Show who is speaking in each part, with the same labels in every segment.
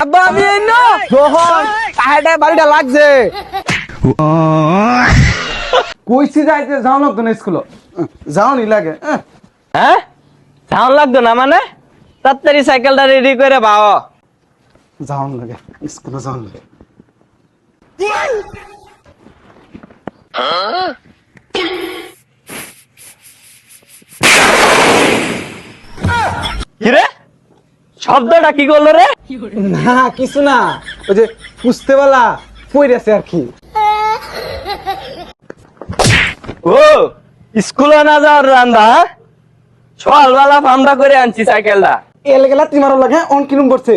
Speaker 1: আব্বা আমি এনো যখন তাহেটা বাড়িটা লাগছে কইছি যাইতে যাও না তো স্কুল যাও নি লাগে
Speaker 2: হ্যাঁ যাওন লাগতো না মানে তাড়াতাড়ি সাইকেলটা রেডি করে বাও
Speaker 1: যাও লাগে স্কুলে যাও লাগে
Speaker 2: কিরে শব্দটা কি করলো রে?
Speaker 1: না কিছু না ওই যে পুষতে বেলা পড়েছে আর কি
Speaker 2: ও স্কুলে না যাওয়ার রান্দা সকালবেলা ফার্মটা করে আনছি সাইকেলটা।
Speaker 1: এলে গেলা তোমারও লাগে অন কিরম করছে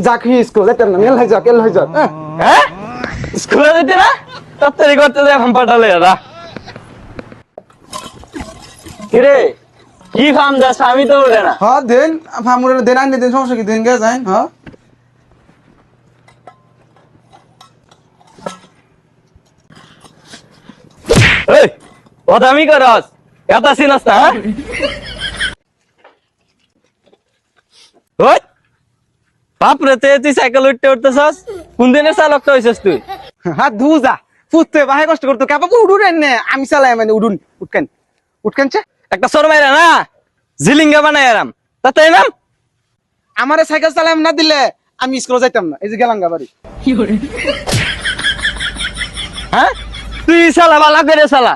Speaker 1: যা কি স্কুল যাইতাম না মেল হয়ে যাক এল হয়ে যাক
Speaker 2: হ্যাঁ স্কুলে যেতে না তাড়াতাড়ি করতে যায় ফার্ম পাঠালে এরা। কিরে কি ফার্ম যাস আমি তো উঠে না।
Speaker 1: হ্যাঁ দেন ফামুরে দেন আনি দেন সমস্যা কি দেন গে যাই হ্যাঁ
Speaker 2: এই ওদামি করস এত সিনাস না ওই বাপরে তুই সাইকেল উঠতে উঠতেছস কোন দিনের চালকটা হইছিস তুই?
Speaker 1: হ্যাঁ ধুজা ফুটতে বাহে কষ্ট করতো কাপা উড়ুন এনে আমি চালাই মানে উড়ুন উঠকেন উঠকেনছে
Speaker 2: একটা সর মাইরা না জিলিঙ্গা বানাই আরাম তাতে নাম
Speaker 1: আমারে সাইকেল চালাম না দিলে আমি স্কুলে যাইতাম না এই যে গেলাঙ্গা বাড়ি
Speaker 2: হ্যাঁ তুই চালা বালা করে চালা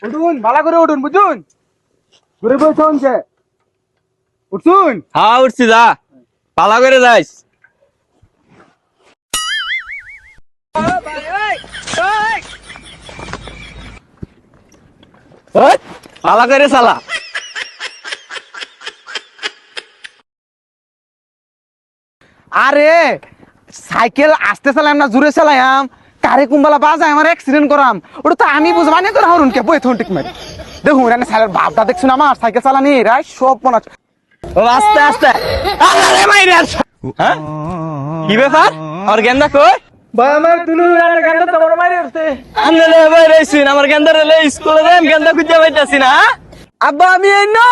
Speaker 1: উঠুন ভালো করে উঠুন বুঝুন ঘুরে বসুন যে উঠুন
Speaker 2: হ্যাঁ উঠছি যা পালা করে যাইস। ওই, পালা করে চালা
Speaker 1: আরে সাইকেল আস্তে চালাম না জোরে চালাম কারে কুম্বালা বাজায় আমার অ্যাক্সিডেন্ট করাম ওটা তো আমি বুঝবা না তোর হরুন কে বই থন ঠিক মারি দেখুন রানে সালের বাপটা দেখছুন আমার সাইকেল চালানি রাই সব মনে
Speaker 2: ও আস্তে আস্তে আরে মাইরে হ্যাঁ কি ব্যাপার আর গেন্দা কই
Speaker 1: ভাই আমার তুলু রানে গান্ডা তোমার মারি উঠতে
Speaker 2: আমি লে ভাই রেছিন আমার গেন্দা রে স্কুলে যাই গেন্দা খুঁজে পাইতাছি না।
Speaker 1: আব্বা আমি এনো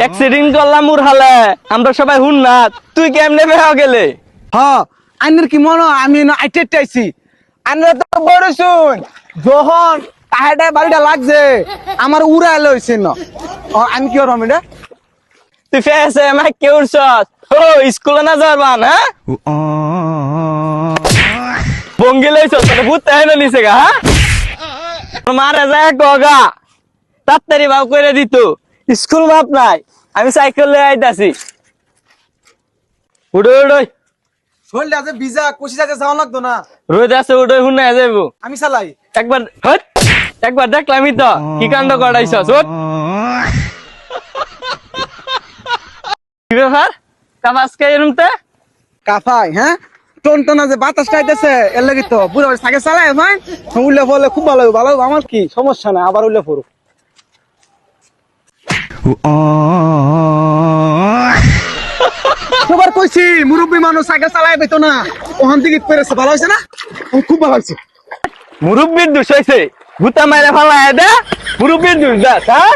Speaker 2: অ্যাক্সিডেন্ট করলাম মুরহালে আমরা সবাই হুন না তুই কেমনে বেহা গেলে?
Speaker 1: হ্যাঁ আইনের কি মনে আমি এনো আইতে আইছি আইনের তো বড় শুন যখন তাহেটা বাড়িটা লাগছে আমার উড়া লইছে না আমি কি করব এটা
Speaker 2: তুই ফেসে আমাকে কে উড়ছস ও স্কুলে না যাবার না বঙ্গি লইছস তোর ভূত তাই না নিছে গা হ্যাঁ মারা যায় গগা তাড়াতাড়ি বাউ করে দিত স্কুল মাপ নাই আমি সাইকেল লয়ে আইতাছি উড়ো উড়ো
Speaker 1: শরীরটা যে ভিজা কুশি যাতে যাওয়া লাগতো না
Speaker 2: রোদ আছে উড়ো হুন না যাইবো
Speaker 1: আমি চালাই
Speaker 2: একবার হট একবার দেখলামই তো কি কাণ্ড করাইছস ওঠ কি ব্যাপার কাবাসকে এরমতে
Speaker 1: কাফাই হ্যাঁ টনটনা যে বাতাস খাইতেছে এর লাগি তো বুড়া সাইকেল চালাই ভাই উল্লে ফলে খুব ভালো ভালো আমার কি সমস্যা নাই আবার উল্লে পড়ো সবার কইছি মুরব্বী মানুষ সাইকেল চালাই পেতো না ওখান থেকে পেরেছে ভালো হয়েছে না খুব ভালো হয়েছে
Speaker 2: মুরব্বির দোষ হয়েছে ভূতা মাইরে ফালা দে মুরব্বির দোষ দাস হ্যাঁ